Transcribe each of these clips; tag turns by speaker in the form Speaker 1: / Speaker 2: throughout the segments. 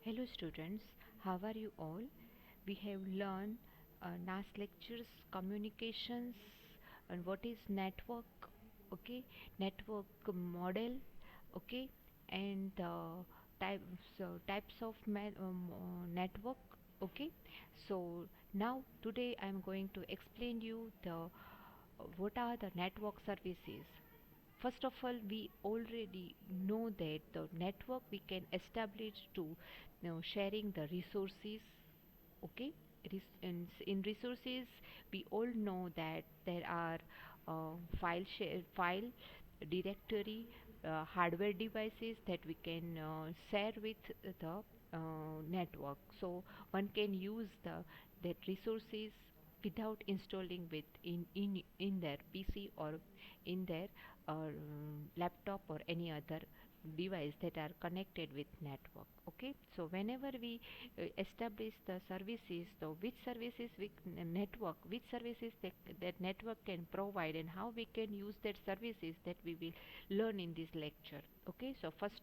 Speaker 1: Hello students, how are you all? We have learned last lectures communications and what is network, okay, network model, okay, and types of network, okay. So now today I am going to explain you the what are the network services. First of all, we already know that the network we can establish to sharing the resources. Okay, in resources we all know that there are file directory, hardware devices that we can share with the network. So one can use the that resources without installing with in their PC or in their laptop or any other device that are connected with network. Okay, so whenever we establish the services, so which services we network, which services that network can provide, and how we can use that services, that we will learn in this lecture. Okay, so first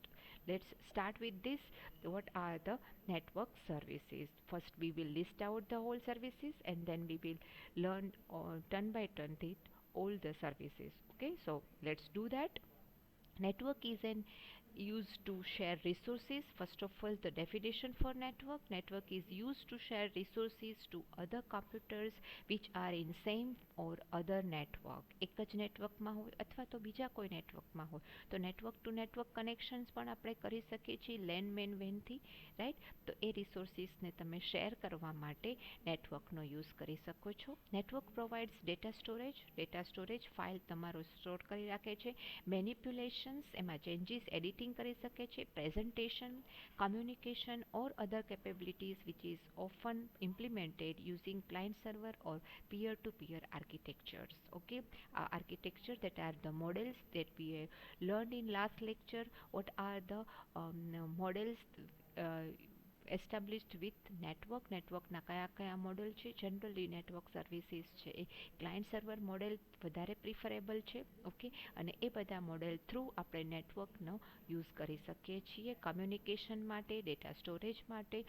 Speaker 1: let's start with this. What are the network services? First we will list out the whole services, and then we will learn turn by turn the all the services. Okay, so let's do that. Network is an used to share resources. First of all, the definition for network is used to share resources to other computers which are in same or other network. એક જ નેટવર્કમાં હોય અથવા તો બીજા કોઈ નેટવર્કમાં હોય તો નેટવર્ક ટુ નેટવર્ક કનેક્શન્સ પણ આપણે કરી શકીએ છીએ લેન મેન વેનથી, રાઈટ. તો એ રિસોર્સિસને તમે શેર કરવા માટે નેટવર્કનો યુઝ કરી શકો છો. Network provides data storage file તમારો સ્ટોર કરી રાખે છે. મેનિપ્યુલેશન્સ, એમાં ચેન્જીસ એડિટિંગ કરી શકે છે. Presentation, communication or other capabilities which is often implemented using client server or peer to peer architectures. Okay, architecture, that are the models that we have learned in last lecture. What are the models uh, established with નેટવર્કના કયા કયા model છે. Generally network services છે એ client server model વધારે preferable છે. Okay, અને એ બધા model through આપણે નેટવર્કનો યુઝ કરી શકીએ છીએ કમ્યુનિકેશન માટે, ડેટા સ્ટોરેજ માટે,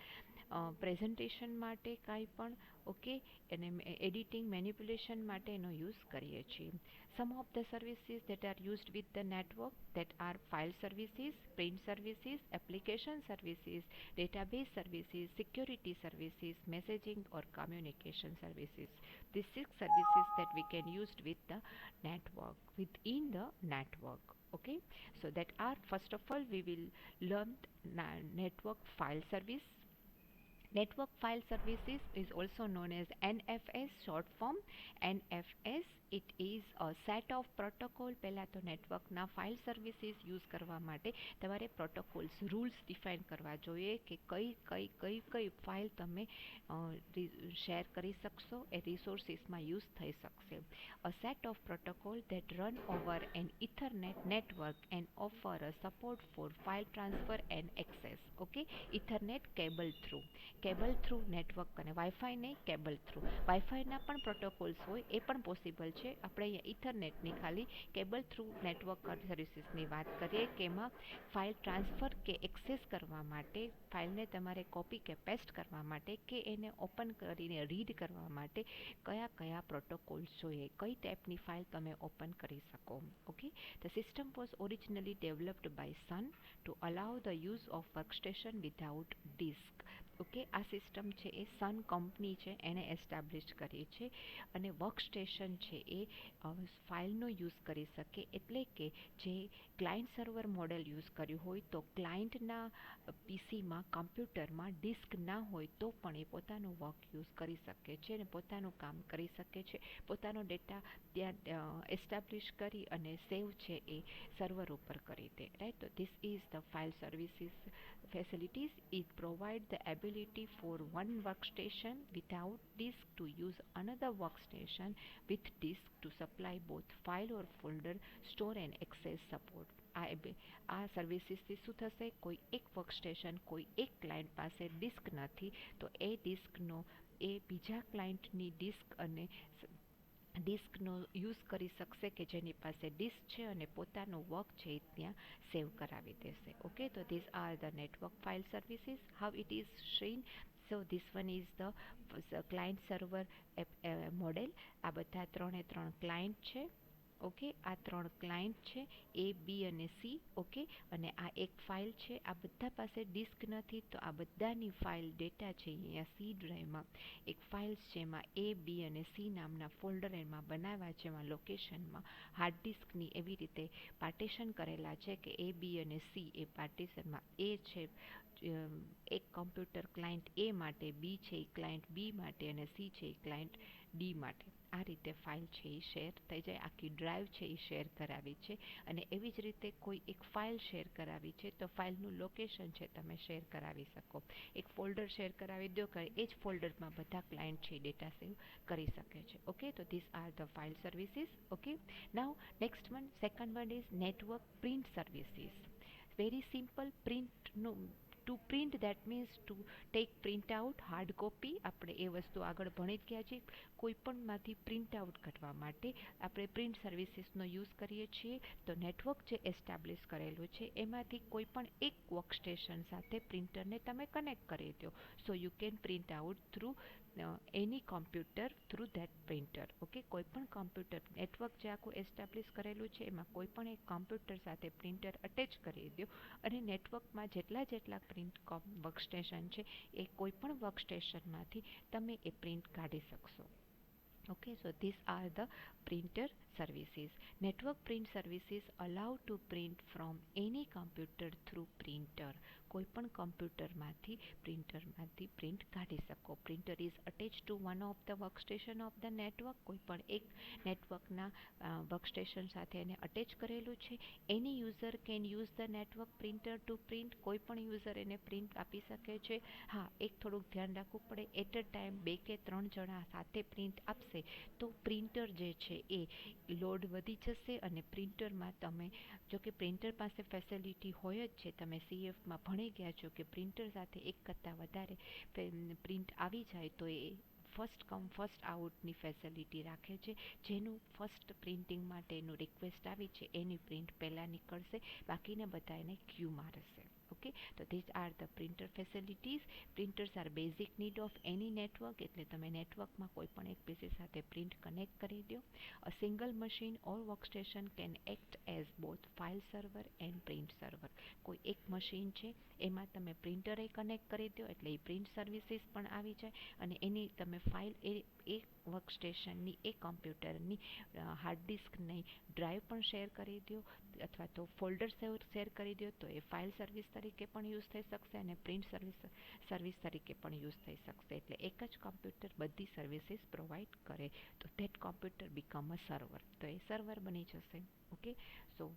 Speaker 1: પ્રેઝન્ટેશન માટે કાંઈ પણ. ઓકે, અને એડિટિંગ મેનિપ્યુલેશન માટે એનો યુઝ કરીએ છીએ. Some of the services that are used with the network, that are file services, print services, application services, database services, security services, messaging or communication services. These six services that we can use with the network, within the network. Okay, so that are, first of all we will learn network file service. Network file services is also known as NFS, short form NFS. It is a set of protocol. પહેલા તો નેટવર્કના file services use કરવા માટે તમારે protocols rules define કરવા જોઈએ કે કઈ કઈ કઈ કઈ ફાઇલ તમે શેર કરી શકશો, એ રિસોર્સિસમાં યુઝ થઈ શકશે. A set of protocol that run over an Ethernet network and offer a support for file transfer and access. Okay, Ethernet cable through network, અને વાઈફાઈ નહીં, કેબલ થ્રુ. વાઈફાઈના પણ પ્રોટોકોલ્સ હોય, એ પણ પોસિબલ છે. આપણે અહીંયા ઇથરનેટની ખાલી કેબલ થ્રુ નેટવર્ક સર્વિસીસની વાત કરીએ કે એમાં ફાઇલ ટ્રાન્સફર કે એક્સેસ કરવા માટે, ફાઇલને તમારે કોપી કે પેસ્ટ કરવા માટે કે એને ઓપન કરીને રીડ કરવા માટે કયા કયા પ્રોટોકોલ્સ જોઈએ, કઈ ટાઈપની ફાઇલ તમે ઓપન કરી શકો. Okay, the system was originally developed by Sun to allow the use of workstation without disk. Okay, આ સિસ્ટમ છે એ સન કંપની છે એને એસ્ટાબ્લિશ કરી છે, અને વર્કસ્ટેશન છે એ ફાઇલનો યુઝ કરી શકે. એટલે કે જે ક્લાયન્ટ સર્વર મોડેલ યુઝ કર્યું હોય તો ક્લાયન્ટના પીસીમાં, કમ્પ્યુટરમાં ડિસ્ક ના હોય તો પણ એ પોતાનું વર્ક યુઝ કરી શકે છે અને પોતાનું કામ કરી શકે છે. પોતાનો ડેટા ત્યાં એસ્ટાબ્લિશ કરી અને સેવ છે એ સર્વર ઉપર કરી દે, રાઈટ. તો this is the file services facilities. It provides the ability for one workstation without disk to use another workstation with disk to supply both file or folder store and access support. આ સર્વિસીસથી શું થશે, કોઈ એક workstation, કોઈ એક client પાસે disk નથી તો એ ડિસ્કનો એ બીજા ક્લાયન્ટની ડિસ્ક અને ડિસ્કનો યુઝ કરી શકશે કે જેની પાસે ડિસ્ક છે અને પોતાનું વર્ક છે એ ત્યાં સેવ કરાવી દેશે. ઓકે, તો this are the network file services how it is shin. So this one is the client server model. આ બધા ત્રણે ત્રણ ક્લાયન્ટ છે. ઓકે, આ ત્રણ ક્લાયન્ટ છે, એ બી અને સી. ઓકે, અને આ એક ફાઇલ છે. આ બધા પાસે ડિસ્ક નથી, તો આ બધાની ફાઇલ ડેટા છે અહીંયા સી ડ્રાઈવમાં એક ફાઇલ્સ છે, એમાં એ બી અને સી નામના ફોલ્ડર એમાં બનાવ્યા છે. એમાં લોકેશનમાં હાર્ડ ડિસ્કની એવી રીતે પાર્ટીશન કરેલા છે કે એ બી અને સી એ પાર્ટીશનમાં એ છે એક કમ્પ્યુટર ક્લાયન્ટ એ માટે, બી છે એ ક્લાયન્ટ બી માટે અને સી છે એ ક્લાયન્ટ ડી માટે. આ રીતે ફાઇલ છે એ શેર થઈ જાય. આખી ડ્રાઈવ છે એ શેર કરાવી છે. અને એવી જ રીતે કોઈ એક ફાઇલ શેર કરાવી છે તો ફાઇલનું લોકેશન છે તમે શેર કરાવી શકો. એક ફોલ્ડર શેર કરાવી દો કે એ જ ફોલ્ડરમાં બધા ક્લાયન્ટ છે ડેટા સેવ કરી શકે છે. ઓકે, તો this are the file services. Okay, now next one, second one is network print services. Very simple. પ્રિન્ટનું to print that means to take print out hard copy. આપણે એ વસ્તુ આગળ ભણી જ ગયા છીએ. કોઈ પણમાંથી પ્રિન્ટ આઉટ કરવા માટે આપણે પ્રિન્ટ સર્વિસીસનો યુઝ કરીએ છીએ. તો નેટવર્ક જે એસ્ટાબ્લિશ કરેલું છે એમાંથી કોઈ પણ એક વર્ક સ્ટેશન સાથે પ્રિન્ટરને તમે કનેક્ટ કરી દો. So you can print out through any computer through that printer. Okay, કોઈ પણ કોમ્પ્યુટર નેટવર્ક જે આખું એસ્ટાબ્લિશ કરેલું છે એમાં કોઈ પણ એક કોમ્પ્યુટર સાથે પ્રિન્ટર અટેચ કરી દો અને નેટવર્કમાં જેટલા પ્રિન્ટ વર્ક સ્ટેશન છે એ કોઈ પણ વર્ક સ્ટેશનમાંથી તમે એ પ્રિન્ટ કાઢી શકશો. Okay, so these are the printer services. Network print services allow to print from any computer through printer. કોઈ પણ કમ્પ્યુટરમાંથી પ્રિન્ટરમાંથી પ્રિન્ટ કાઢી શકો. Printer is attach to one of the workstation of the network. કોઈ પણ એક નેટવર્કના વર્કસ્ટેશન સાથે એને અટેચ કરેલું છે. Any user can use the network printer to print. કોઈ પણ યુઝર એને પ્રિન્ટ આપી શકે છે. હા, એક થોડુંક ધ્યાન રાખવું પડે, એટ અ ટાઈમ 2 કે 3 જણા સાથે પ્રિન્ટ આપશે તો પ્રિન્ટર જે છે એ લોડ વધી જશે અને પ્રિન્ટરમાં તમે, જો કે પ્રિન્ટર પાસે ફેસિલિટી હોય જ છે, તમે સીએફમાં ભણી ગયા છો કે પ્રિન્ટર સાથે એક કરતાં વધારે પ્રિન્ટ આવી જાય તો એ ફર્સ્ટ કમ ફર્સ્ટ આઉટની ફેસિલિટી રાખે છે. જેનું ફર્સ્ટ પ્રિન્ટિંગ માટેનું રિક્વેસ્ટ આવી છે એની પ્રિન્ટ પહેલાં નીકળશે, બાકીને બધા એને ક્યુમાં રહેશે. ઓકે, તો this are the printer facilities. Printers are basic need of any network. એટલે તમે નેટવર્કમાં કોઈ પણ એક પીસી સાથે પ્રિન્ટ કનેક્ટ કરી દો. A single machine or workstation can act as both file server and print server. કોઈ એક મશીન છે એમાં તમે પ્રિન્ટરે કનેક્ટ કરી દો એટલે એ પ્રિન્ટ સર્વિસીસ પણ આવી જાય અને એની તમે ફાઇલ એ વર્કસ્ટેશનની એ કમ્પ્યુટરની હાર્ડ ડિસ્કની ડ્રાઈવ પણ શેર કરી દો અથવા તો ફોલ્ડર શેર કરી દો તો એ ફાઇલ સર્વિસ તરીકે પણ યુઝ થઈ શકશે અને પ્રિન્ટ સર્વિસ તરીકે પણ યુઝ થઈ શકશે. એટલે એક જ કમ્પ્યુટર બધી સર્વિસીસ પ્રોવાઈડ કરે તો that computer become a server. તો એ સર્વર બની જશે. Okay, so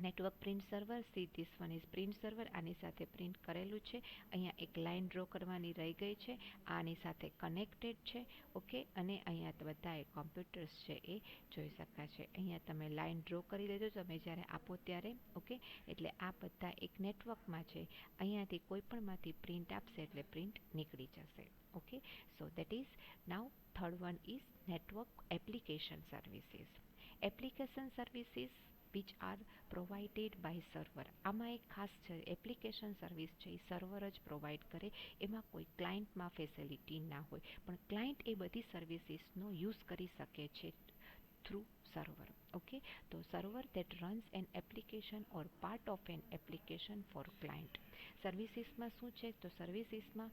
Speaker 1: network print server. C this one is print server. આની સાથે પ્રિન્ટ કરેલું છે. અહીંયા એક લાઇન ડ્રો કરવાની રહી ગઈ છે. આની સાથે કનેક્ટેડ છે. ઓકે, અને અહીંયા બધા કોમ્પ્યુટર્સ છે એ જોઈ શકાય છે. અહીંયા તમે લાઇન ડ્રો કરી લેજો તમે જ્યારે આપો ત્યારે. ઓકે, એટલે આ બધા એક નેટવર્કમાં છે. અહીંયાથી કોઈ પણમાંથી પ્રિન્ટ આપશે એટલે પ્રિન્ટ નીકળી જશે. Okay, so that is now third one is network application services. Application services which are provided by server. આમાં એક ખાસ છે, એપ્લિકેશન સર્વિસ છે એ સર્વર જ પ્રોવાઈડ કરે. એમાં કોઈ ક્લાયન્ટમાં ફેસિલિટી ના હોય, પણ ક્લાયન્ટ એ બધી સર્વિસીસનો યુઝ કરી શકે છે થ્રુ સર્વર. ઓકે, તો server that runs an application or part of an application for client. સર્વિસીસમાં શું છે, તો સર્વિસીસમાં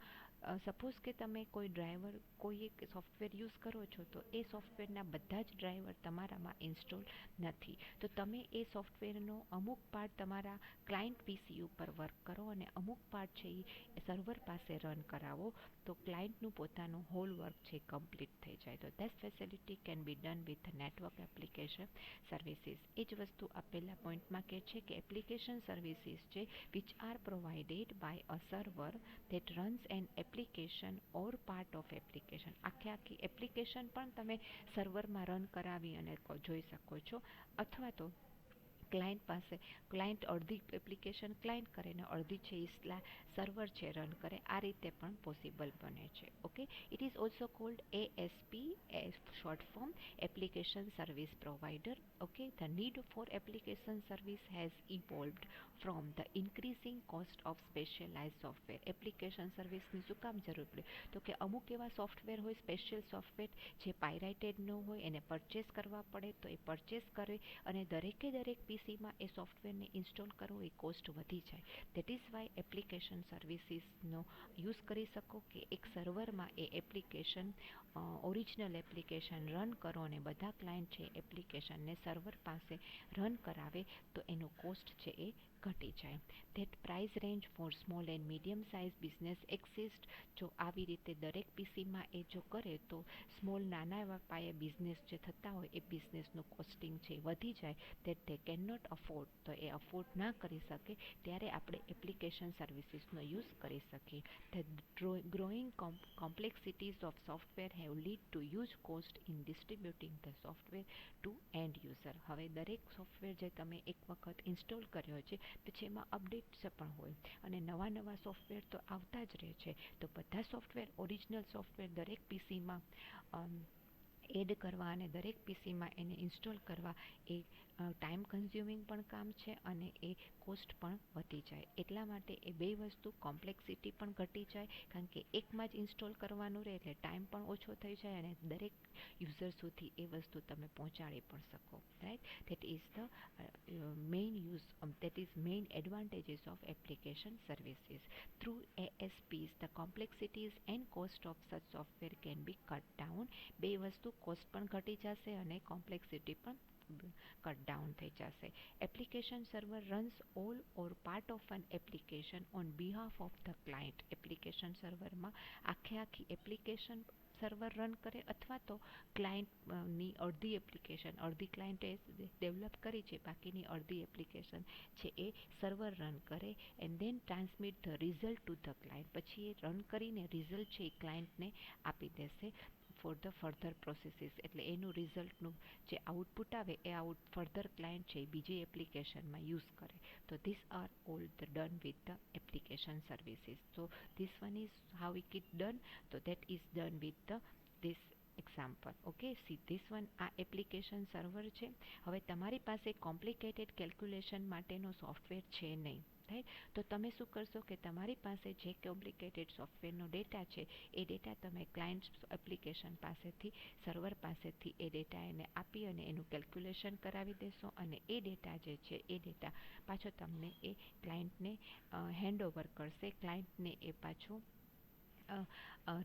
Speaker 1: સપોઝ કે તમે કોઈ ડ્રાઈવર કોઈ એક સોફ્ટવેર યુઝ કરો છો તો એ સોફ્ટવેરના બધા જ ડ્રાઈવર તમારામાં ઇન્સ્ટોલ નથી, તો તમે એ સોફ્ટવેરનો અમુક પાર્ટ તમારા ક્લાયન્ટ પીસી ઉપર વર્ક કરો અને અમુક પાર્ટ છે એ સર્વર પાસે રન કરાવો તો ક્લાયન્ટનું પોતાનું હોલ વર્ક છે કમ્પ્લીટ થઈ જાય. તો that facility can be done with network application services. એ જ વસ્તુ આપેલા પોઈન્ટમાં કહે છે કે એપ્લિકેશન સર્વિસીસ છે which are provided by a server that runs an application or part of application. આખી એપ્લિકેશન પણ તમે સર્વરમાં રન કરાવી અને જોઈ શકો છો, અથવા તો ક્લાયન્ટ પાસે ક્લાયન્ટ અડધી એપ્લિકેશન ક્લાયન્ટ કરે ને અડધી છે એ સર્વર છે રન કરે, આ રીતે પણ પોસિબલ બને છે. Okay, it is also cold ASP, as short form, application service provider. Okay, the need for application service has evolved from the increasing cost of specialized software. Application સર્વિસની શું કામ જરૂર પડે? તો કે અમુક એવા સોફ્ટવેર હોય, સ્પેશિયલ સોફ્ટવેર જે પાયરાઇટેડ ન હોય, એને પરચેસ કરવા પડે, તો એ પરચેસ કરે અને દરેકે દરેક પીસીમાં એ સોફ્ટવેરને ઇન્સ્ટોલ કરવો એ કોસ્ટ વધી જાય. દેટ ઇઝ વાય એપ્લિકેશન સર્વિસીસનો યુઝ કરી શકો કે એક સર્વરમાં એ એપ્લિકેશન ઓરિજિનલ એપ્લિકેશન રન કરો અને બધા ક્લાયન્ટ છે એપ્લિકેશનને સર્વર પાસે રન કરાવે તો એનો કોસ્ટ છે એ ઘટી જાય. That price range for small and medium size business exist. જો આવી રીતે દરેક પીસીમાં એ જો કરે તો સ્મોલ નાના એવા પાયે બિઝનેસ જે થતા હોય એ બિઝનેસનું કોસ્ટિંગ છે વધી જાય. That they can not afford, તો એ અફોર્ડ ના કરી શકે ત્યારે આપણે એપ્લિકેશન સર્વિસીસનો યુઝ કરી શકીએ. The growing complexities of software have lead to huge cost in distributing the software to end user. હવે દરેક સોફ્ટવેર જે તમે એક વખત ઇન્સ્ટોલ કર્યો છે પછી એમાં અપડેટ્સ પણ હોય અને નવા નવા સોફ્ટવેર તો આવતા જ રહે છે. તો બધા સોફ્ટવેર, ઓરિજિનલ સોફ્ટવેર દરેક પીસીમાં એડ કરવા અને દરેક પીસીમાં એને ઇન્સ્ટોલ કરવા એ ટાઈમ કન્ઝ્યુમિંગ પણ કામ છે અને એ કોસ્ટ પણ વધી જાય. એટલા માટે એ બે વસ્તુ, કોમ્પ્લેક્સિટી પણ ઘટી જાય કારણ કે એકમાં જ ઇન્સ્ટોલ કરવાનું રહે એટલે ટાઈમ પણ ઓછો થઈ જાય અને દરેક યુઝર સુધી એ વસ્તુ તમે પહોંચાડી પણ શકો. Right, that is the main use that is main advantages of application services. Through ASPs, the complexities and cost of such software can be cut down. બે વસ્તુ, કોસ્ટ પણ ઘટી જશે અને કોમ્પ્લેક્સિટી પણ કટ ડાઉન થઈ જશે. Application server runs all or part of N application on behalf of the client. Application સર્વરમાં આખી એપ્લિકેશન સર્વર રન કરે અથવા તો ક્લાયન્ટની અડધી એપ્લિકેશન, અડધી ક્લાયન્ટે ડેવલપ કરી છે, બાકીની અડધી એપ્લિકેશન છે એ સર્વર રન કરે and then transmit the result to the client. પછી એ રન કરીને રિઝલ્ટ છે એ ક્લાયન્ટને આપી દેશે ફોર ધ ફર્ધર પ્રોસેસીસ. એટલે એનું રિઝલ્ટનું જે આઉટપુટ આવે એ ફર્ધર ક્લાયન્ટ છે એ બીજી એપ્લિકેશનમાં યુઝ કરે. તો this are all the done with the application services. So this one is how it is done. તો that is done with the this example. Okay, see this one, આ application server છે. હવે તમારી પાસે complicated calculation માટેનો software છે નહીં, right? તો તમે શું કરશો કે તમારી પાસે જે કોમ્પ્લિકેટેડ સોફ્ટવેરનો ડેટા છે એ ડેટા તમે ક્લાયન્ટ એપ્લિકેશન પાસેથી, સર્વર પાસેથી એ ડેટા એને આપી અને એનું કેલ્ક્યુલેશન કરાવી દેશો અને એ ડેટા જે છે એ ડેટા પાછો તમને એ ક્લાયન્ટને હેન્ડઓવર કરશે. ક્લાયન્ટને એ પાછું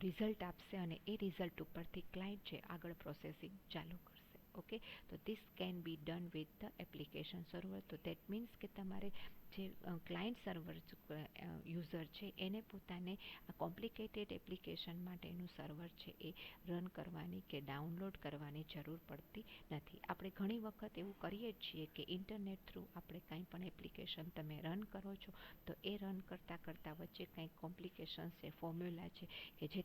Speaker 1: રિઝલ્ટ આપશે અને એ રિઝલ્ટ ઉપરથી ક્લાયન્ટ છે આગળ પ્રોસેસિંગ ચાલુ કરશે. ઓકે, તો this can be done with the application server. તો દેટ મીન્સ કે તમારે જે ક્લાયન્ટ સર્વર યુઝર છે એને પોતાને કોમ્પ્લિકેટેડ એપ્લિકેશન માટેનું સર્વર છે એ રન કરવાની કે ડાઉનલોડ કરવાની જરૂર પડતી નથી. આપણે ઘણી વખત એવું કરીએ જ છીએ કે ઇન્ટરનેટ થ્રુ આપણે કંઈ પણ એપ્લિકેશન તમે રન કરો છો તો એ રન કરતાં વચ્ચે કંઈક કોમ્પ્લિકેશન્સ છે, ફોર્મ્યુલા છે કે જે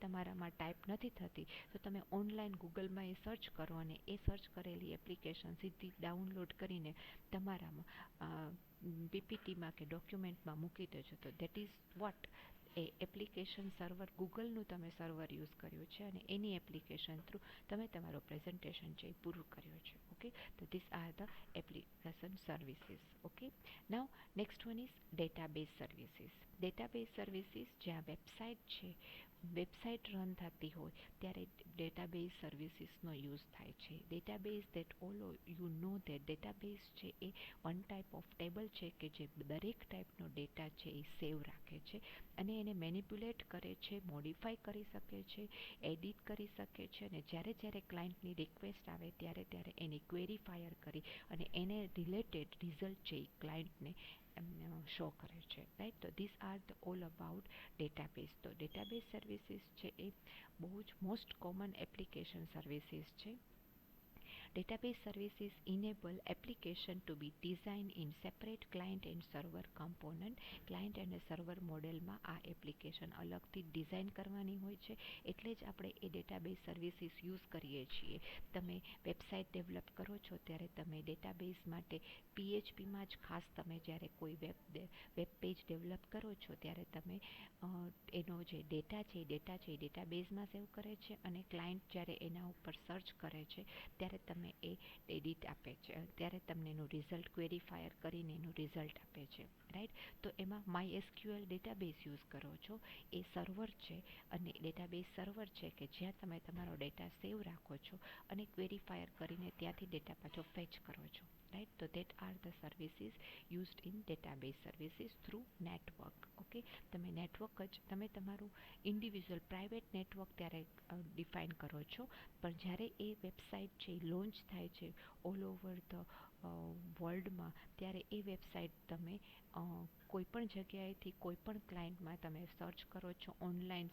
Speaker 1: તમારામાં ટાઈપ નથી થતી, તો તમે ઓનલાઈન ગૂગલમાં એ સર્ચ કરો અને એ સર્ચ કરેલી એપ્લિકેશન સીધી ડાઉનલોડ કરીને તમારામાં પીપીટીમાં કે ડોક્યુમેન્ટમાં મૂકી દેજો. તો that is what a application server, ગૂગલનું તમે સર્વર યુઝ કર્યું છે અને એની એપ્લિકેશન થ્રુ તમે તમારું પ્રેઝન્ટેશન છે એ પૂરું કર્યું છે. ઓકે, તો this are the application services. Okay, now next one is database services. Database services જ્યાં વેબસાઇટ છે, વેબસાઇટ રન થતી હોય ત્યારે ડેટાબેઝ સર્વિસીસનો યુઝ થાય છે. Database that all you know that database છે એ વન ટાઈપ ઓફ ટેબલ છે કે જે દરેક ટાઈપનો ડેટા છે એ સેવ રાખે છે અને એને મેનિપ્યુલેટ કરે છે, મોડિફાઈ કરી શકે છે, એડિટ કરી શકે છે અને જ્યારે ક્લાયન્ટની રિક્વેસ્ટ આવે ત્યારે એની ક્વેરી ફાયર કરી અને એને રિલેટેડ રિઝલ્ટ છે એ ક્લાયન્ટને શો કરે છે. રાઈટ, તો this are the all about database. તો ડેટાબેઝ સર્વિસીસ છે એ બહુ જ મોસ્ટ કોમન એપ્લિકેશન સર્વિસીસ છે Database services enable application to be designed in separate client and server component. Client અને સર્વર મોડેલમાં આ એપ્લિકેશન અલગથી ડિઝાઇન કરવાની હોય છે, એટલે જ આપણે એ ડેટાબેઝ સર્વિસીસ યુઝ કરીએ છીએ. તમે વેબસાઇટ ડેવલપ કરો છો ત્યારે તમે ડેટાબેઝ માટે PHPમાં જ ખાસ તમે જ્યારે કોઈ વેબ પેજ ડેવલપ કરો છો ત્યારે તમે એનો જે ડેટા છે એ ડેટાબેઝમાં સેવ કરે છે, અને ક્લાયન્ટ જ્યારે એના ઉપર સર્ચ કરે છે ત્યારે તમે એ એડિટ આપે છે, ત્યારે તમને એનું રિઝલ્ટ ક્વેરીફાયર કરીને એનું રિઝલ્ટ આપે છે. રાઈટ. તો એમાં MySQL ડેટાબેઝ યુઝ કરો છો, એ સર્વર છે, અને ડેટાબેઝ સર્વર છે કે જ્યાં તમે તમારો ડેટા સેવ રાખો છો અને ક્વેરીફાયર કરીને ત્યાંથી ડેટા પાછો ફેચ કરો છો. રાઈટ. તો that are the services used in database services through network. Okay. તમે નેટવર્ક જ તમે તમારું ઇન્ડિવિજ્યુઅલ પ્રાઇવેટ નેટવર્ક ત્યારે ડિફાઇન કરો છો, પણ જ્યારે એ વેબસાઇટ છે લોન્ચ થાય છે ઓલ ઓવર ધ વર્લ્ડમાં, ત્યારે એ વેબસાઇટ તમે કોઈ પણ જગ્યાએથી કોઈ પણ ક્લાયન્ટમાં તમે સર્ચ કરો છો, ઓનલાઈન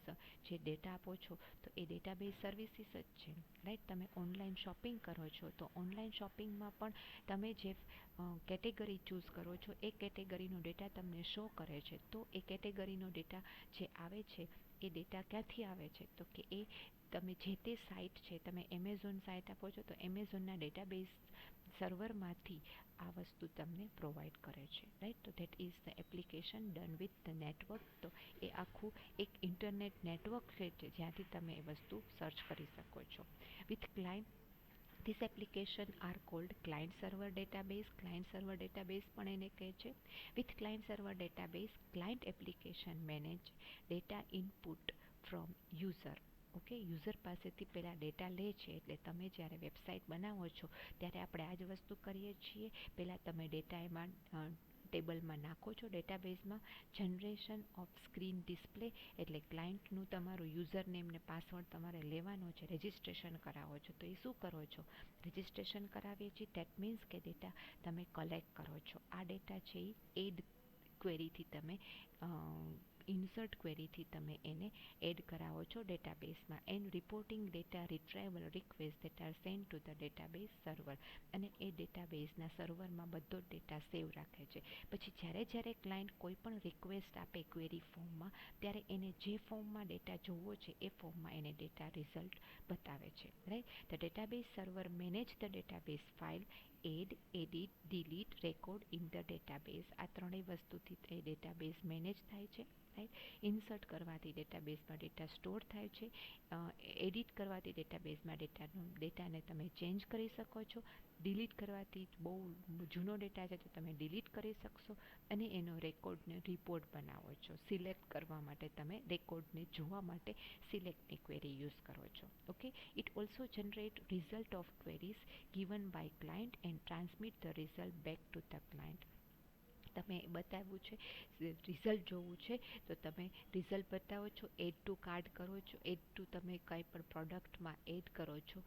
Speaker 1: જે ડેટા આપો છો, તો એ ડેટાબેઝ સર્વિસીસ જ છે. રાઈટ. તમે ઓનલાઈન શોપિંગ કરો છો તો ઓનલાઈન શોપિંગમાં પણ તમે જે કેટેગરી ચૂઝ કરો છો એ કેટેગરીનો ડેટા તમને શો કરે છે. તો એ કેટેગરીનો ડેટા જે આવે છે એ ડેટા ક્યાંથી આવે છે, તો કે એ તમે જે તે સાઇટ છે, તમે એમેઝોન સાઇટ આપો છો તો એમેઝોનના ડેટાબેઝ સર્વરમાંથી આ વસ્તુ તમને પ્રોવાઈડ કરે છે. રાઈટ. તો that is the application done with the network. તો એ આખું એક ઇન્ટરનેટ નેટવર્ક છે જ્યાંથી તમે એ વસ્તુ સર્ચ કરી શકો છો. With client This application are called client server database. Client server database પણ એને કહે છે. With client server database, client application manage data input from user. Okay. User પાસેથી પહેલાં ડેટા લે છે, એટલે તમે જ્યારે વેબસાઇટ બનાવો છો ત્યારે આપણે આ જ વસ્તુ કરીએ છીએ. પહેલાં તમે ડેટા એમાં ટેબલમાં નાખો છો ડેટાબેઝમાં. જનરેશન ઓફ સ્ક્રીન ડિસ્પ્લે, એટલે ક્લાયન્ટનું તમારું યુઝર નેમ ને પાસવર્ડ તમારે લેવાનો છે, રજિસ્ટ્રેશન કરાવો છો. તો એ શું કરો છો? રજિસ્ટ્રેશન કરાવીએ છીએ. દેટ મીન્સ કે ડેટા તમે કલેક્ટ કરો છો. આ ડેટા છે એ એડ ક્વેરીથી તમે ઇન્સર્ટ ક્વેરીથી તમે એને એડ કરાવો છો ડેટાબેઝમાં. And reporting data retrieval request that are send to the database server. અને એ ડેટાબેઝના સર્વરમાં બધો જ ડેટા સેવ રાખે છે. પછી જ્યારે ક્લાયન્ટ કોઈ પણ રિક્વેસ્ટ આપે ક્વેરી ફોર્મમાં, ત્યારે એને જે ફોર્મમાં ડેટા જોવો છે એ ફોર્મમાં એને ડેટા રિઝલ્ટ બતાવે છે. Right. The database server manage the database file, add, edit, delete, record in the database. આ ત્રણેય વસ્તુથી એ ડેટાબેઝ મેનેજ થાય છે. રાઈટ. ઇન્સર્ટ કરવાથી ડેટાબેઝમાં ડેટા સ્ટોર થાય છે. એડિટ કરવાથી ડેટાબેઝમાં ડેટાને તમે ચેન્જ કરી શકો છો. ડિલીટ કરવાથી બહુ જૂનો ડેટા છે તો તમે ડિલીટ કરી શકશો, અને એનો રેકોર્ડને રિપોર્ટ બનાવો છો. સિલેક્ટ કરવા માટે તમે રેકોર્ડને જોવા માટે સિલેક્ટની ક્વેરી યુઝ કરો છો. Okay. It also generate result of queries given by client and transmit the result back to the client. તમે બતાવ્યું છે રિઝલ્ટ જોવું છે તો તમે રિઝલ્ટ બતાવો છો, એડ ટુ કાર્ડ કરો છો, એડ ટુ તમે કંઈ પણ પ્રોડક્ટમાં એડ કરો છો,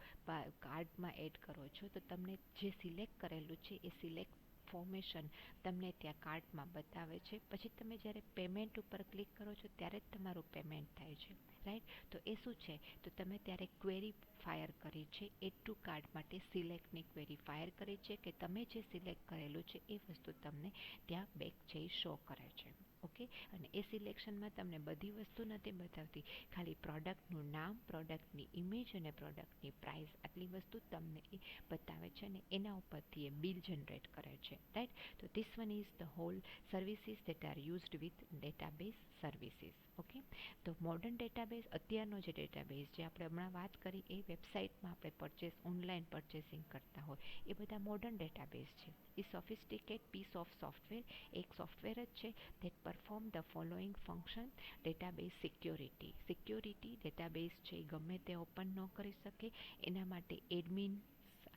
Speaker 1: કાર્ડમાં એડ કરો છો, તો તમને જે સિલેક્ટ કરેલું છે એ સિલેક્ટ ફોર્મેશન તમને ત્યાં કાર્ડમાં બતાવે છે. પછી તમે જ્યારે પેમેન્ટ ઉપર ક્લિક કરો છો ત્યારે જ તમારું પેમેન્ટ થાય છે. રાઈટ. તો એ શું છે? તો તમે ત્યારે ક્વેરી ફાયર કરી છે એડ ટુ કાર્ડ માટે સિલેક્ટની ક્વેરી ફાયર કરી છે કે તમે જે સિલેક્ટ કરેલું છે એ વસ્તુ તમને ત્યાં બેક જઈ શો કરે છે. ઓકે. અને એ સિલેક્શનમાં તમને બધી વસ્તુ નથી બતાવતી, ખાલી પ્રોડક્ટનું નામ, પ્રોડક્ટની ઇમેજ અને પ્રોડક્ટની પ્રાઇસ, આટલી વસ્તુ તમને એ બતાવે છે, અને એના ઉપરથી એ બિલ જનરેટ કરે છે. રાઈટ. તો this one is the whole services that are used with database services. Okay. તો મોડર્ન ડેટાબેઝ, અત્યારનો જે ડેટાબેઝ જે આપણે હમણાં વાત કરી એ વેબસાઇટમાં આપણે ઓનલાઈન પરચેસિંગ કરતા હોય એ બધા મોડર્ન ડેટાબેઝ છે. એ સોફિસ્ટિકેટ પીસ ઓફ સોફ્ટવેર, એક સોફ્ટવેર જ છે that perform the following function. Database security database છે ગમે તે ઓપન ન કરી શકે, એના માટે એડમિન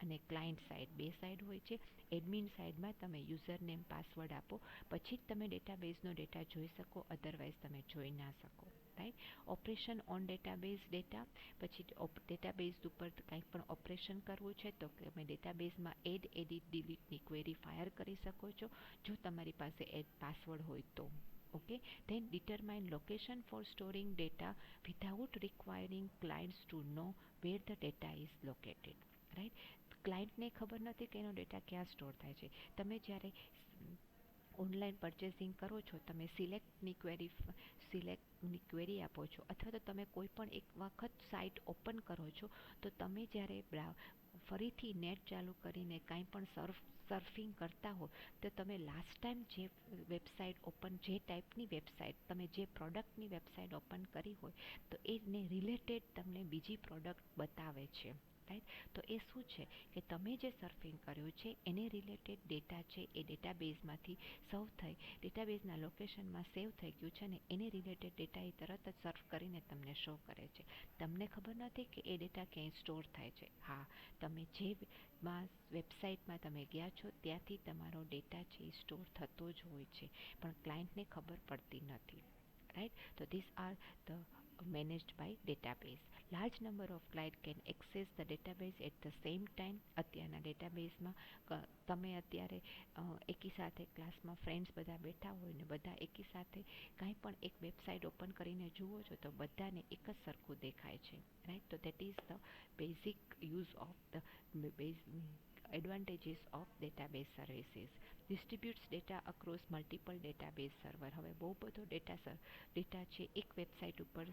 Speaker 1: અને ક્લાયન્ટ સાઇડ બે સાઇડ હોય છે. એડમિન સાઇડમાં તમે યુઝર નેમ પાસવર્ડ આપો, પછી જ તમે ડેટાબેઝનો ડેટા જોઈ શકો, અધરવાઇઝ તમે જોઈ ના શકો. Right. Operation on database data, પછી ડેટાબેઝ ઉપર કંઈક પણ ઓપરેશન કરવું છે તો તમે ડેટાબેઝમાં એડ, એડિટ, ડિલીટની ક્વેરી ફાયર કરી શકો છો, જો તમારી પાસે એડ પાસવર્ડ હોય તો. Okay. Then determine location for storing data without requiring clients to know where the data is located. Right. ક્લાયન્ટને ખબર નથી કે એનો ડેટા ક્યાં સ્ટોર થાય છે. તમે જ્યારે ઓનલાઈન પરચેસિંગ કરો છો, તમે સિલેક્ટની ક્વેરી આપો છો, અથવા તો તમે કોઈ પણ એક વખત સાઇટ ઓપન કરો છો, તો તમે જ્યારે ફરીથી નેટ ચાલુ કરીને કાંઈ પણ સર્ફિંગ કરતા હો, તો તમે લાસ્ટ ટાઈમ જે વેબસાઇટ ઓપન, જે ટાઈપની વેબસાઇટ, તમે જે પ્રોડક્ટની વેબસાઇટ ઓપન કરી હોય, તો એને રિલેટેડ તમને બીજી પ્રોડક્ટ બતાવે છે. રાઈટ? તો એ શું છે કે તમે જે સર્ફિંગ કર્યું છે એને રિલેટેડ ડેટા છે, એ ડેટાબેઝમાંથી ડેટાબેઝના લોકેશનમાં સેવ થઈ ગયું છે, અને એને રિલેટેડ ડેટા એ તરત જ સર્ફ કરીને તમને શો કરે છે. તમને ખબર નથી કે એ ડેટા ક્યાંય સ્ટોર થાય છે. હા, તમે જે વેબસાઇટમાં તમે ગયા છો ત્યાંથી તમારો ડેટા છે એ સ્ટોર થતો જ હોય છે, પણ ક્લાયન્ટને ખબર પડતી નથી. રાઈટ? તો this are the managed by database. Large number of clients can access the database at the same time. અત્યારના ડેટાબેઝમાં તમે અત્યારે એકી સાથે ક્લાસમાં ફ્રેન્ડ્સ બધા બેઠા હોય ને બધા એકી સાથે કાંઈ પણ એક વેબસાઇટ ઓપન કરીને જુઓ છો, તો બધાને એક જ સરખું દેખાય છે. રાઈટ? તો that is the basic use of the advantages of database services. Distributes data across multiple database server. હવે બહુ બધો ડેટા છે એક વેબસાઇટ ઉપર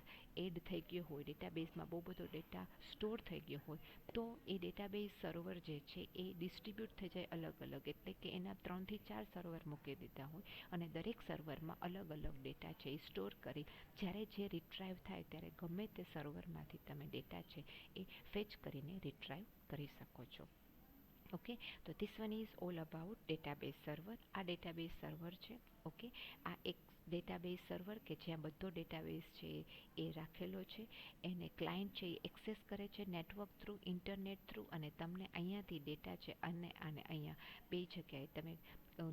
Speaker 1: એડ થઈ ગયો હોય, ડેટાબેઝમાં બહુ બધો ડેટા સ્ટોર થઈ ગયો હોય, તો એ ડેટાબેઝ સર્વર જે છે એ ડિસ્ટ્રીબ્યુટ થઈ જાય અલગ અલગ, એટલે કે એના 3 થી 4 સર્વર મૂકી દીધા હોય, અને દરેક સર્વરમાં અલગ અલગ ડેટા છે એ સ્ટોર કરી જ્યારે જે રિટ્રાઈવ થાય ત્યારે ગમે તે સર્વરમાંથી તમે ડેટા છે એ ફેચ કરીને રિટ્રાઈવ કરી શકો છો. ઓકે, તો this one is all about database server. આ ડેટાબેઝ સર્વર છે. ઓકે, આ એક ડેટાબેઝ સર્વર કે જ્યાં બધો ડેટાબેઝ છે એ રાખેલો છે, એને ક્લાયન્ટ છે એ એક્સેસ કરે છે નેટવર્ક થ્રુ, ઇન્ટરનેટ થ્રુ, અને તમને અહીંયાથી ડેટા છે અને અહીંયા બે જગ્યાએ તમે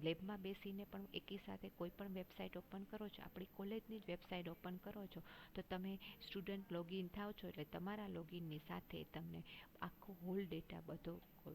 Speaker 1: લેબમાં બેસીને પણ એકી સાથે કોઈ પણ વેબસાઇટ ઓપન કરો છો, આપણી કોલેજની જ વેબસાઇટ ઓપન કરો છો, તો તમે સ્ટુડન્ટ લોગિન થાવ છો એટલે તમારા લોગિનની સાથે તમને આખો હોલ ડેટા બધો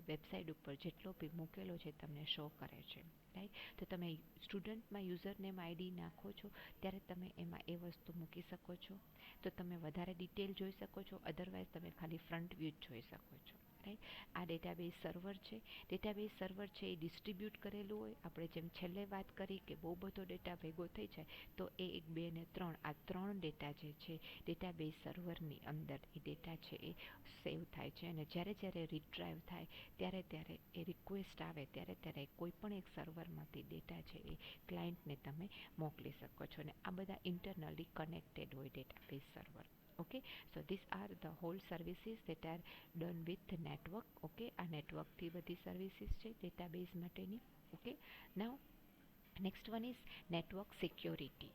Speaker 1: વેબસાઇટ ઉપર જેટલો બી મૂકેલો છે તમને શો કરે છે. રાઈટ? તો તમે સ્ટુડન્ટમાં યુઝરનેમ આઈડી નાખો છો ત્યારે તમે એમાં એ વસ્તુ મૂકી શકો છો, તો તમે વધારે ડિટેલ જોઈ શકો છો, અધરવાઇઝ તમે ખાલી ફ્રન્ટ વ્યૂ જ જોઈ શકો છો. રાઈટ? આ ડેટાબેઝ સર્વર છે. ડેટાબેઝ સર્વર છે એ ડિસ્ટ્રીબ્યુટ કરેલું હોય. આપણે જેમ છેલ્લે વાત કરી કે બહુ બધો ડેટા ભેગો થઈ જાય તો એ 1, 2 ને 3 આ 3 ડેટા જે છે ડેટાબેઝ સર્વરની અંદર એ ડેટા છે એ સેવ થાય છે, અને જ્યારે રિટ્રાઈવ થાય ત્યારે એ રિક્વેસ્ટ આવે ત્યારે કોઈ પણ એક સર્વરમાંથી ડેટા છે એ ક્લાયન્ટને તમે મોકલી શકો છો, અને આ બધા ઇન્ટરનલી કનેક્ટેડ હોય database server. Okay, so this are the whole services that are done with network. Okay, આ નેટવર્કથી બધી સર્વિસીસ છે ડેટાબેઝ માટેની. Okay, now next one is network security.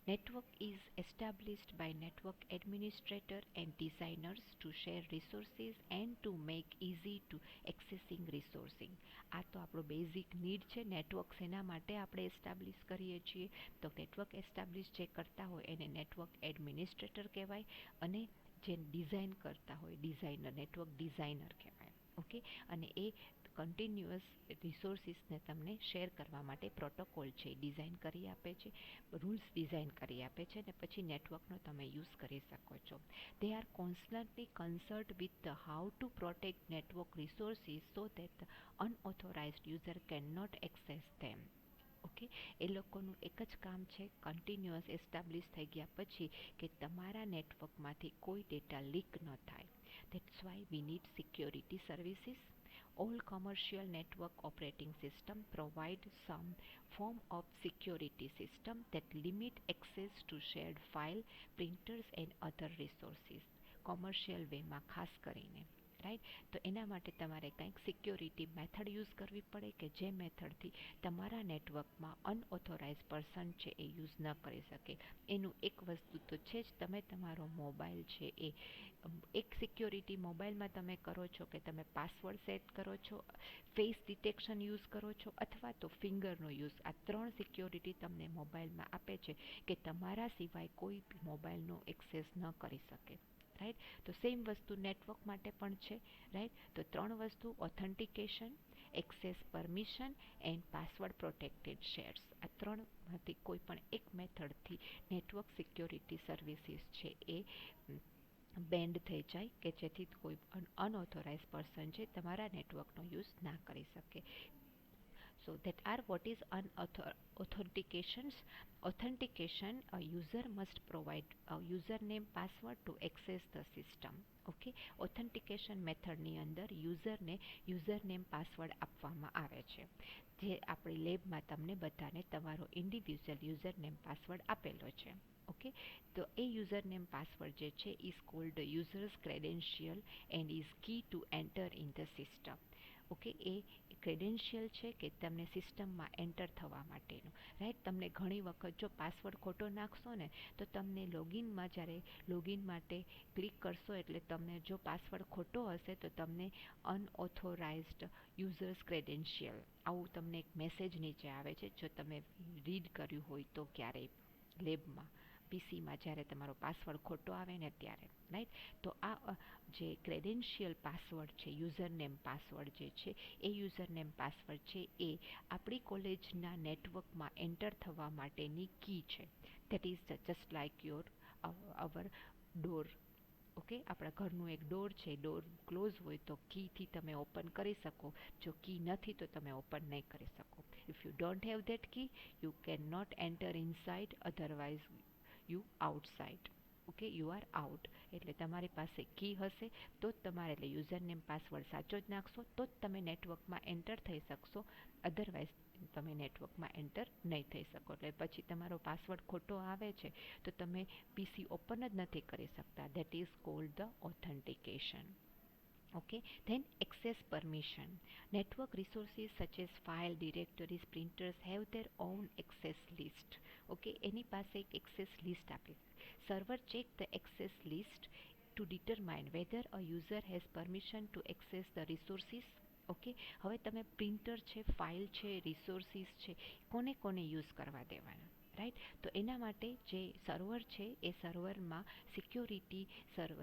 Speaker 1: Network is established by network administrator and designers to share resources and to make easy to accessing resourcing. આ તો આપણો basic need છે. Network એના માટે આપણે એસ્ટાબ્લિશ કરીએ છીએ. તો નેટવર્ક એસ્ટાબ્લિશ જે કરતા હોય એને નેટવર્ક એડમિનિસ્ટ્રેટર કહેવાય, અને જે ડિઝાઇન કરતા હોય ડિઝાઇનર, નેટવર્ક ડિઝાઇનર કહેવાય. ઓકે, અને એ કન્ટિન્યુઅસ રિસોર્સિસને તમને શેર કરવા માટે પ્રોટોકોલ છે ડિઝાઇન કરી આપે છે, રૂલ્સ ડિઝાઇન કરી આપે છે, અને પછી નેટવર્કનો તમે યુઝ કરી શકો છો. They are constantly consult with the how to protect network resources so that the unauthorised user can not access them. Okay, એ લોકોનું એક જ કામ છે કન્ટિન્યુઅસ એસ્ટાબ્લિશ થઈ ગયા પછી કે તમારા નેટવર્કમાંથી કોઈ ડેટા લીક ન થાય. That's why we need security services. All commercial network operating systems provide some form of security system that limit access to shared file, printers and other resources. Commercial વેમાં ખાસ કરીને. રાઈટ? તો એના માટે તમારે કંઈક સિક્યોરિટી મેથડ યુઝ કરવી પડે કે જે મેથડથી તમારા નેટવર્કમાં અનઓથોરાઇઝ પર્સન છે એ યુઝ ન કરી શકે. એનું એક વસ્તુ તો છે જ, તમે તમારો મોબાઈલ છે એ એક સિક્યોરિટી મોબાઈલમાં તમે કરો છો કે તમે પાસવર્ડ સેટ કરો છો, ફેસ ડિટેક્શન યુઝ કરો છો, અથવા તો ફિંગરનો યુઝ. આ 3 સિક્યોરિટી તમને મોબાઈલમાં આપે છે કે તમારા સિવાય કોઈ મોબાઈલનો એક્સેસ ન કરી શકે. રાઈટ? તો સેમ વસ્તુ નેટવર્ક માટે પણ છે. રાઈટ? તો 3 વસ્તુ: authentication, access permission and password protected shares. આ 3માંથી કોઈ પણ એક મેથડથી નેટવર્ક સિક્યોરિટી સર્વિસીસ છે એ બેન્ડ થઈ જાય કે જેથી કોઈ અનઓથોરાઇઝ પર્સન છે તમારા નેટવર્કનો યુઝ ના કરી શકે. So that are what is authentications. Authentication, a user must provide a username password to access the system. Okay, authentication મેથડની અંદર યુઝરને યુઝરનેમ પાસવર્ડ આપવામાં આવે છે, જે આપણી લેબમાં તમને બધાને તમારો ઇન્ડિવિજ્યુઅલ યુઝરનેમ પાસવર્ડ આપેલો છે. ઓકે, તો એ યુઝરનેમ પાસવર્ડ જે છે is called users credential and is key to enter in the system. Okay, એ ક્રેડેન્શિયલ છે કે તમને સિસ્ટમમાં એન્ટર થવા માટેનું, રાઈટ. તમને ઘણી વખત જો પાસવર્ડ ખોટો નાખશો ને તો તમને લોગિનમાં જ્યારે લોગિન માટે ક્લિક કરશો એટલે તમને જો પાસવર્ડ ખોટો હશે તો તમને અનઓથોરાઇઝ્ડ યુઝર્સ ક્રેડેન્શિયલ આવું તમને એક મેસેજ નીચે આવે છે. જો તમે રીડ કર્યું હોય તો ક્યારેય લેબમાં પીસીમાં જ્યારે તમારો પાસવર્ડ ખોટો આવે ને ત્યારે, રાઈટ. તો આ જે ક્રેડેન્શિયલ પાસવર્ડ છે, યુઝરનેમ પાસવર્ડ જે છે એ યુઝરનેમ પાસવર્ડ છે એ આપણી કોલેજના નેટવર્કમાં એન્ટર થવા માટેની કી છે. That is just like your our door. Okay, આપણા ઘરનું એક ડોર છે, ડોર ક્લોઝ હોય તો કીથી તમે ઓપન કરી શકો, જો કી નથી તો તમે ઓપન નહીં કરી શકો. If you don't have that key you can not enter inside, otherwise you outside. Okay, you are out. એટલે તમારી પાસે કી હશે તો જ તમારે, એટલે યુઝરનેમ પાસવર્ડ સાચો જ નાખશો તો જ તમે નેટવર્કમાં એન્ટર થઈ શકશો, અધરવાઇઝ તમે નેટવર્કમાં એન્ટર નહીં થઈ શકો. એટલે પછી તમારો પાસવર્ડ ખોટો આવે છે તો તમે પીસી ઓપન જ નથી કરી શકતા. That is called the authentication. Okay, then access permission. Network resources such as file, directories, printers have their own access list. Okay, એની પાસે એક access list આપી. Server check the access list to determine whether a user has permission to access the resources. Okay, હવે તમે printer છે, file છે, resources છે, કોને કોને યુઝ કરવા દેવાના, રાઈટ. તો એના માટે જે સર્વર છે એ સર્વરમાં સિક્યોરિટી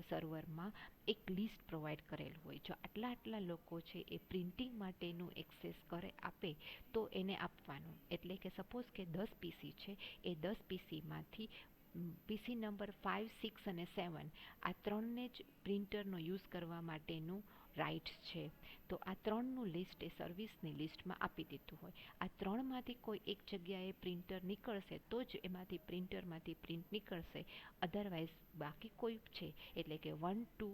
Speaker 1: સર્વરમાં એક લિસ્ટ પ્રોવાઈડ કરેલું હોય. જો આટલા આટલા લોકો છે એ પ્રિન્ટિંગ માટેનું એક્સેસ કરે આપે તો એને આપવાનું. એટલે કે સપોઝ કે 10 પીસી છે, એ 10 પીસીમાંથી પીસી નંબર 5, 6 અને 7 આ ત્રણને જ પ્રિન્ટરનો યુઝ કરવા માટેનું રાઇટ્સ છે. તો આ ત્રણનું લિસ્ટ એ સર્વિસની લિસ્ટમાં આપી દીધું હોય. આ ત્રણમાંથી કોઈ એક જગ્યાએ પ્રિન્ટર નીકળશે તો જ એમાંથી પ્રિન્ટરમાંથી પ્રિન્ટ નીકળશે, અધરવાઇઝ બાકી કોઈ છે એટલે કે 1, 2,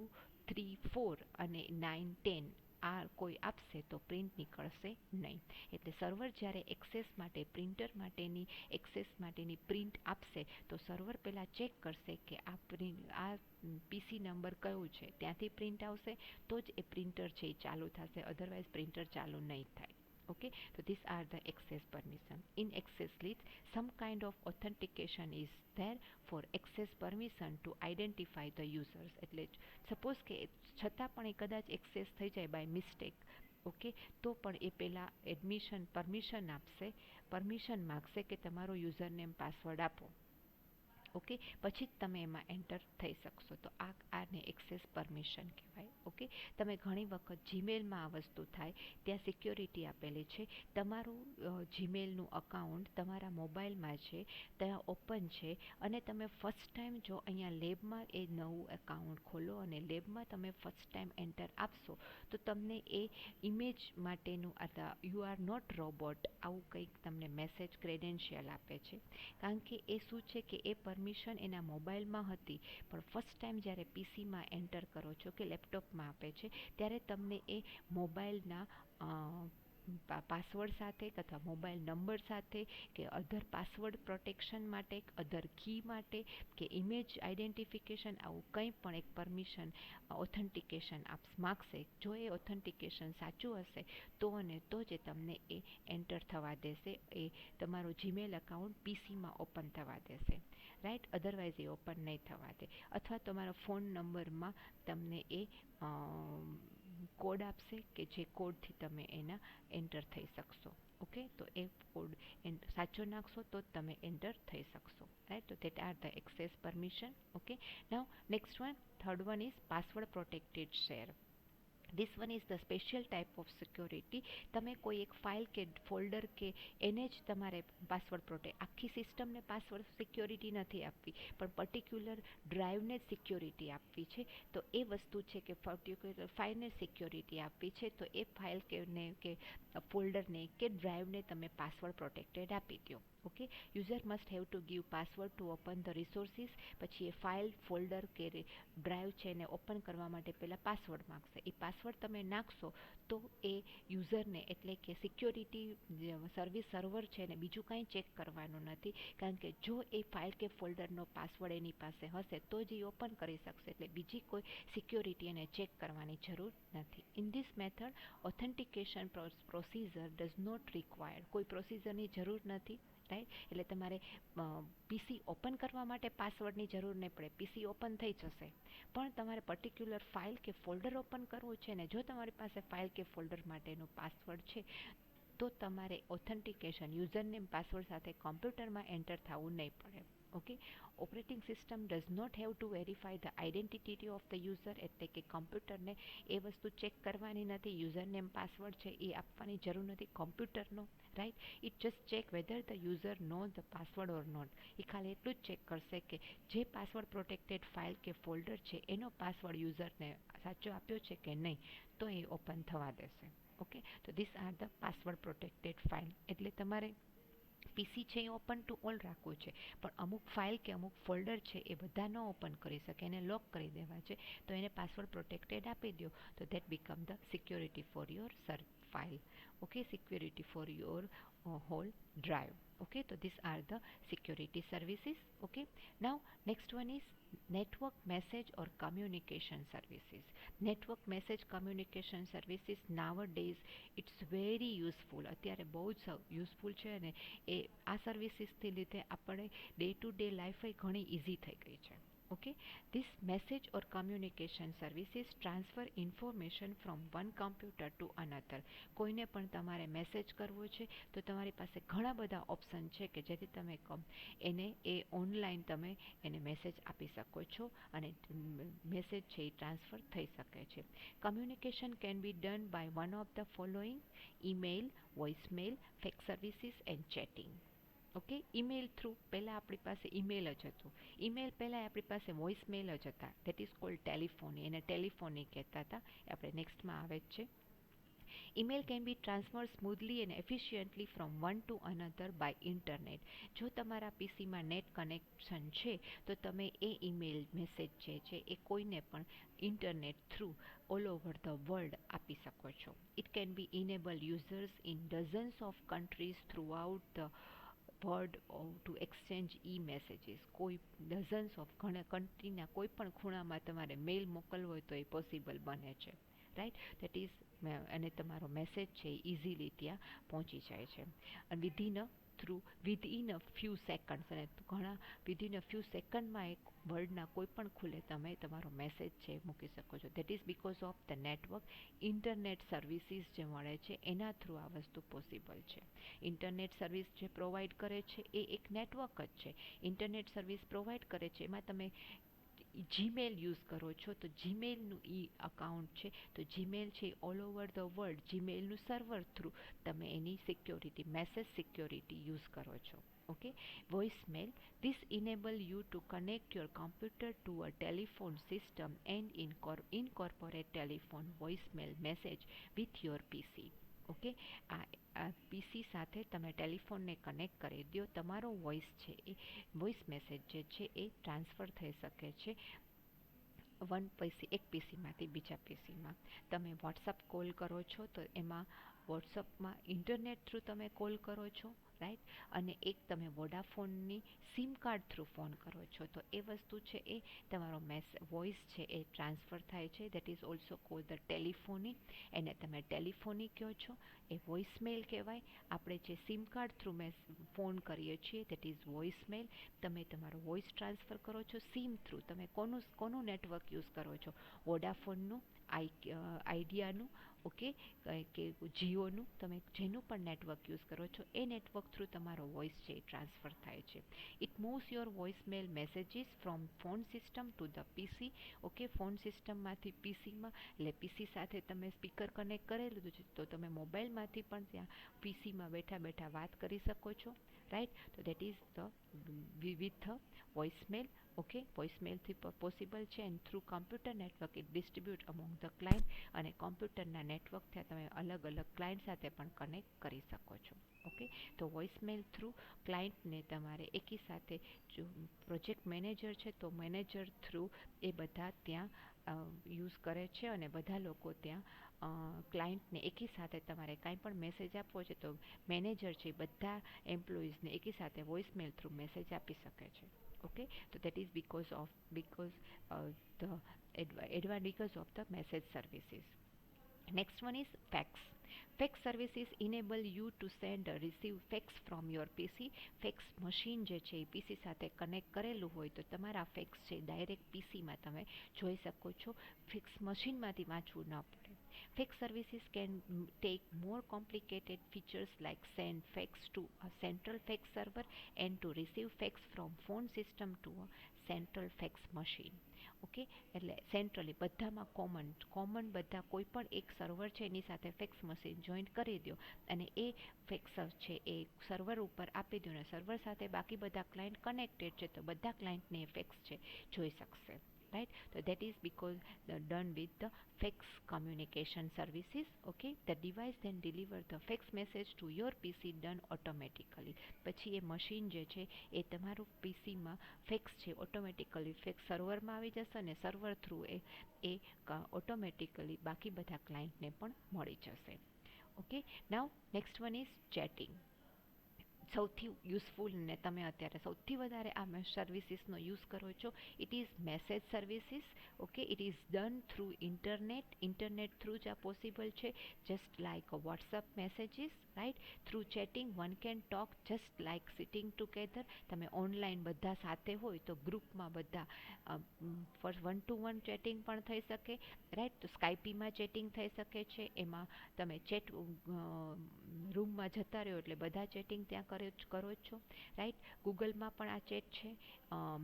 Speaker 1: 3, 4 અને 9, 10 આ કોઈ આપશે તો પ્રિન્ટ નીકળશે નહીં. એટલે સર્વર જ્યારે એક્સેસ માટે પ્રિન્ટર માટેની એક્સેસ માટેની પ્રિન્ટ આપશે તો સર્વર પહેલાં ચેક કરશે કે આ પીસી નંબર કયો છે, ત્યાંથી પ્રિન્ટ આવશે તો જ એ પ્રિન્ટર છે એ ચાલુ થશે, અધરવાઇઝ પ્રિન્ટર ચાલુ નહીં થાય. Okay, so these are the access permission. In access list, some kind of authentication is there for access permission to identify the users. એટલે સપોઝ કે છતાં પણ એ કદાચ એક્સેસ થઈ જાય બાય મિસ્ટેક, ઓકે, તો પણ એ પહેલાં એડમિશન પરમિશન આપશે, પરમિશન માગશે કે તમારો યુઝરનેમ પાસવર્ડ આપો. ઓકે, પછી જ તમે એમાં એન્ટર થઈ શકશો. તો આને એક્સેસ પરમિશન કહેવાય. ઓકે, તમે ઘણી વખત જીમેલમાં આ વસ્તુ થાય, ત્યાં સિક્યોરિટી આપેલી છે, તમારું જીમેલનું અકાઉન્ટ તમારા મોબાઈલમાં છે, ત્યાં ઓપન છે અને તમે ફર્સ્ટ ટાઈમ જો અહીંયા લેબમાં એ નવું એકાઉન્ટ ખોલો અને લેબમાં તમે ફર્સ્ટ ટાઈમ એન્ટર આપશો તો તમને એ ઇમેજ માટેનું યુ આર નોટ રોબોટ આવું કંઈક તમને મેસેજ ક્રેડેન્શિયલ આપે છે. કારણ કે એ શું છે કે એ પરમિશન એના મોબાઈલમાં હતી, પણ ફર્સ્ટ ટાઈમ જ્યારે પીસીમાં એન્ટર કરો છો કે લેપટોપમાં આપે છે ત્યારે તમને એ મોબાઈલના પાસવર્ડ સાથે અથવા મોબાઈલ નંબર સાથે કે અધર પાસવર્ડ પ્રોટેક્શન માટે, અધર કી માટે કે ઇમેજ આઈડેન્ટિફિકેશન આવું કંઈ પણ એક પરમિશન ઓથેન્ટિકેશન માગશે. જો એ ઓથેન્ટિકેશન સાચું હશે તો અને તો જ તમને એ એન્ટર થવા દેશે, એ તમારો જીમેલ અકાઉન્ટ પીસીમાં ઓપન થવા દેશે, રાઈટ. અધરવાઇઝ એ ઓપન નહીં થવા દે. અથવા તમારા ફોન નંબરમાં તમને એ કોડ આપશે કે જે કોડથી તમે એના એન્ટર થઈ શકશો. ઓકે, તો એ કોડ સાચો નાખશો તો જ તમે એન્ટર થઈ શકશો, રાઈટ. તો that are the access permission. Okay, now next one, third one is password protected share. This one is the special type of security. તમે કોઈ એક ફાઇલ કે ફોલ્ડર કે એને જ તમારે પાસવર્ડ પ્રોટેક્ટ, આખી સિસ્ટમને પાસવર્ડ સિક્યોરિટી નથી આપવી, પણ પર્ટિક્યુલર ડ્રાઈવને જ સિક્યોરિટી આપવી છે. તો એ વસ્તુ છે કે પર્ટિક્યુલર ફાઇલને સિક્યોરિટી આપવી છે, તો એ ફાઇલ કે ફોલ્ડરને કે ડ્રાઈવને તમે પાસવર્ડ પ્રોટેક્ટેડ આપી દો. Okay, user must have to give password to open the resources. પછી એ ફાઇલ ફોલ્ડર કે ડ્રાઈવ છે એને ઓપન કરવા માટે પહેલાં પાસવર્ડ માગશે. એ પાસવર્ડ તમે નાખશો તો એ યુઝરને, એટલે કે સિક્યોરિટી સર્વિસ સર્વર છે ને બીજું કાંઈ ચેક કરવાનું નથી, કારણ કે જો એ ફાઇલ કે ફોલ્ડરનો પાસવર્ડ એની પાસે હશે તો જ એ ઓપન કરી શકશે, એટલે બીજી કોઈ સિક્યોરિટી એને ચેક કરવાની જરૂર નથી. In this method authentication procedure does not required. કોઈ પ્રોસીજરની જરૂર નથી, રાઈટ. એટલે તમારે પીસી ઓપન કરવા માટે પાસવર્ડની જરૂર નહીં પડે, પીસી ઓપન થઈ જશે. પણ તમારે પર્ટિક્યુલર ફાઇલ કે ફોલ્ડર ઓપન કરવું છે ને જો તમારી પાસે ફાઇલ કે ફોલ્ડર માટેનો પાસવર્ડ છે તો તમારે ઓથેન્ટિકેશન યુઝરનેમ પાસવર્ડ સાથે કોમ્પ્યુટરમાં એન્ટર થવું નહીં પડે. Okay, operating system does not have to verify the identity of the user. એટલે કે કમ્પ્યુટરને એ વસ્તુ ચેક કરવાની નથી, યુઝરનેમ પાસવર્ડ છે એ આપવાની જરૂર નથી કોમ્પ્યુટરનો, right. It just check whether the user know the password or not. એ ખાલી એટલું જ ચેક કરશે કે જે પાસવર્ડ પ્રોટેક્ટેડ ફાઇલ કે ફોલ્ડર છે એનો પાસવર્ડ યુઝરને સાચો આપ્યો છે કે નહીં, તો એ ઓપન થવા દેશે. ઓકે, તો this are the password protected file. એટલે તમારે પીસી છે એ ઓપન ટુ ઓલ રાખવું છે, પણ અમુક ફાઇલ કે અમુક ફોલ્ડર છે એ બધા ન ઓપન કરી શકે, એને લોક કરી દેવા છે, તો એને પાસવર્ડ પ્રોટેક્ટેડ આપી દો, તો that become the security for your file. Okay, security for your whole drive. Okay, so these are the security services. Okay, now next one is network message or communication services. Network message communication services nowadays it's very useful. અત્યારે બહુ જ useful છે અને એ આ સર્વિસીસથી લીધે આપણે day to day life ઘણી easy થઈ ગઈ છે. Okay, this message or communication services transfer information from one computer to another. કોઈને પણ તમારે મેસેજ કરવો છે તો તમારી પાસે ઘણા બધા ઓપ્શન છે કે જેથી તમે એને એ ઓનલાઈન તમે એને મેસેજ આપી શકો છો અને મેસેજ છે એ ટ્રાન્સફર થઈ શકે છે. Communication can be done by one of the following: email, voicemail, fax services and chatting. Okay, email through પહેલાં આપણી પાસે ઈમેલ જ હતું, ઈમેલ પહેલાં આપણી પાસે વોઇસમેલ જ હતા, દેટ ઇઝ કોલ્ડ ટેલિફોની, એને ટેલિફોની કહેતા હતા, એ આપણે નેક્સ્ટમાં આવે જ છે. email can be transferred smoothly and efficiently from one to another by internet. જો તમારા પીસીમાં નેટ કનેક્શન છે તો તમે એ ઈમેલ મેસેજ જે છે એ કોઈને પણ internet through all over the world આપી શકો છો. It can be enable users in dozens of countries throughout the world to exchange e messages. કોઈ ડઝન્સ ઓફ ઘણા કન્ટ્રીના કોઈ પણ ખૂણામાં તમારે મેલ મોકલવો હોય તો એ પોસિબલ બને છે, રાઈટ. દેટ ઇઝ અને તમારો મેસેજ છે એ ઇઝીલી ત્યાં પહોંચી જાય છે અને વિધિન અ ફ્યુ સેકન્ડ્સ, અને ઘણા વિધિન અ ફ્યુ સેકન્ડમાં એક વર્લ્ડના કોઈ પણ ખૂલે તમે તમારો મેસેજ છે મૂકી શકો છો. That is because of the network, internet services જે મળે છે એના થ્રુ આ વસ્તુ પોસિબલ છે. ઇન્ટરનેટ સર્વિસ જે પ્રોવાઈડ કરે છે એ એક નેટવર્ક જ છે. ઇન્ટરનેટ સર્વિસ પ્રોવાઈડ કરે છે એમાં તમે જીમેલ યુઝ કરો છો તો જીમેલનું અકાઉન્ટ છે તો જીમેલ છે ઓલ ઓવર ધ વર્લ્ડ જીમેલનું સર્વર થ્રુ તમે એની સિક્યોરિટી, મેસેજ સિક્યોરિટી યુઝ કરો છો. Okay, voicemail, this enable you to connect your computer to a telephone system and incorporate telephone voicemail message with your PC. Okay, આ પીસી સાથે તમે ટેલિફોનને connect કરી દો, તમારો વોઇસ છે એ વોઇસ મેસેજ જે છે એ ટ્રાન્સફર થઈ શકે છે એક પીસીમાંથી બીજા પીસીમાં. તમે વોટ્સઅપ કોલ કરો છો તો એમાં વોટ્સઅપમાં ઇન્ટરનેટ થ્રુ તમે કોલ કરો છો, રાઈટ. અને એક તમે વોડાફોનની સિમ કાર્ડ થ્રુ ફોન કરો છો તો એ વસ્તુ છે એ તમારો વોઇસ છે એ ટ્રાન્સફર થાય છે. That is also call the telephony, એને તમે ટેલિફોની કહો છો. એ વોઇસમેલ કહેવાય. આપણે જે સિમ કાર્ડ થ્રુ ફોન કરીએ છીએ દેટ ઇઝ વોઇસમેલ. તમે તમારો વોઇસ ટ્રાન્સફર કરો છો સિમ થ્રુ. તમે કોનું નેટવર્ક યુઝ કરો છો? વોડાફોનનું, આઈડિયાનું, ઓકે, કે જીઓનું તમે જેનું પણ નેટવર્ક યુઝ કરો છો એ નેટવર્ક થ્રુ તમારો વોઇસ છે એ ટ્રાન્સફર થાય છે. It moves your voicemail messages from phone system to the PC. Okay, phone સિસ્ટમમાંથી પીસીમાં, એટલે પીસી સાથે તમે સ્પીકર કનેક્ટ કરેલું છે તો તમે મોબાઈલમાંથી પણ ત્યાં પીસીમાં બેઠા બેઠા વાત કરી શકો છો. રાઈટ, તો that is the with voicemail. Okay, વોઇસમેલથી પોસિબલ છે and through computer network it distribute among the client, અને કોમ્પ્યુટરના નેટવર્કથી તમે અલગ અલગ ક્લાયન્ટ સાથે પણ કનેક્ટ કરી શકો છો. ઓકે, તો વોઇસમેલ થ્રુ ક્લાયન્ટને તમારે એકી સાથે, જો પ્રોજેક્ટ મેનેજર છે તો મેનેજર થ્રુ એ બધા ત્યાં યુઝ કરે છે, અને બધા લોકો ત્યાં ક્લાયન્ટને એકી સાથે તમારે કાંઈ પણ મેસેજ આપવો છે તો મેનેજર છે બધા એમ્પ્લોઈઝને એકી સાથે વોઇસમેલ થ્રુ મેસેજ આપી શકે છે. Okay, so that is the because of the message services. Next one is fax. Fax services enable you to send or receive fax from your PC. Fax machine જે છે એ પીસી સાથે કનેક્ટ કરેલું હોય તો તમારા ફેક્સ છે ડાયરેક્ટ પીસીમાં તમે જોઈ શકો છો. ફેક્સ મશીનમાંથી વાંચવું ન પડે. Fax services can take more complicated features like send fax to a central fax server and to receive fax from phone system to a central fax machine. Okay, એટલે centrally બધામાં common બધા કોઈ પણ એક server છે એની સાથે fax machine joint કરી દો, અને એ ફેક્સ છે એ સર્વર ઉપર આપી દો, ને સર્વર સાથે બાકી બધા ક્લાયન્ટ કનેક્ટેડ છે તો બધા ક્લાયન્ટને એ ફેક્સ છે જોઈ શકશે. Right, so that is because done with the fax communication services. Okay, the device then deliver the fax message to your PC done automatically. પછી એ મશીન જે છે એ તમારું પીસીમાં ફેક્સ છે ઓટોમેટિકલી ફેક્સ સર્વરમાં આવી જશે, અને સર્વર થ્રુ એ ઓટોમેટિકલી બાકી બધા ક્લાયન્ટને પણ મળી જશે. Okay, now next one is chatting. સૌથી યુઝફુલ ને તમે અત્યારે સૌથી વધારે આ સર્વિસીસનો યુઝ કરો છો, it is message services. Okay, it is done through internet through જ આ પોસિબલ છે, just like WhatsApp messages. Right, through chatting one can talk just like sitting together. તમે ઓનલાઈન બધા સાથે હોય તો ગ્રુપમાં બધા વન ટુ વન ચેટિંગ પણ થઈ શકે. રાઈટ, તો સ્કાઈપીમાં ચેટિંગ થઈ શકે છે, એમાં તમે ચેટ રૂમમાં જતા રહ્યો એટલે બધા ચેટિંગ ત્યાં કરો જ છો. રાઈટ, ગૂગલમાં પણ આ ચેટ છે,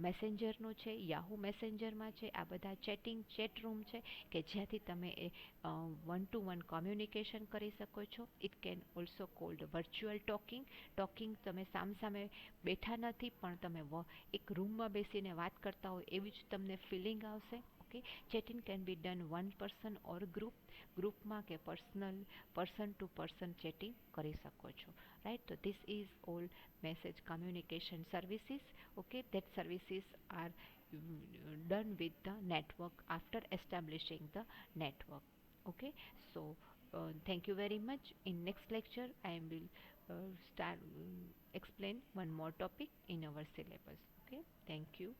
Speaker 1: મેસેન્જરનું છે, યાહુ મેસેન્જરમાં છે, આ બધા ચેટ રૂમ છે કે જ્યાંથી તમે એ વન ટુ વન કોમ્યુનિકેશન કરી શકો છો. It can also cold virtual talking. તમે સામે બેઠા નથી પણ તમે એક રૂમમાં બેસીને વાત કરતા હોય એવી જ તમને ફિલિંગ આવશે. Okay, chatting can be done one person ઓર ગ્રુપમાં કે પર્સન ટુ પર્સન ચેટિંગ કરી શકો છો. રાઈટ, તો this is all message communication services. Okay, that services are done with the network after establishing the network. Okay, so thank you very much. In next lecture I will start explain one more topic in our syllabus. Okay, thank you.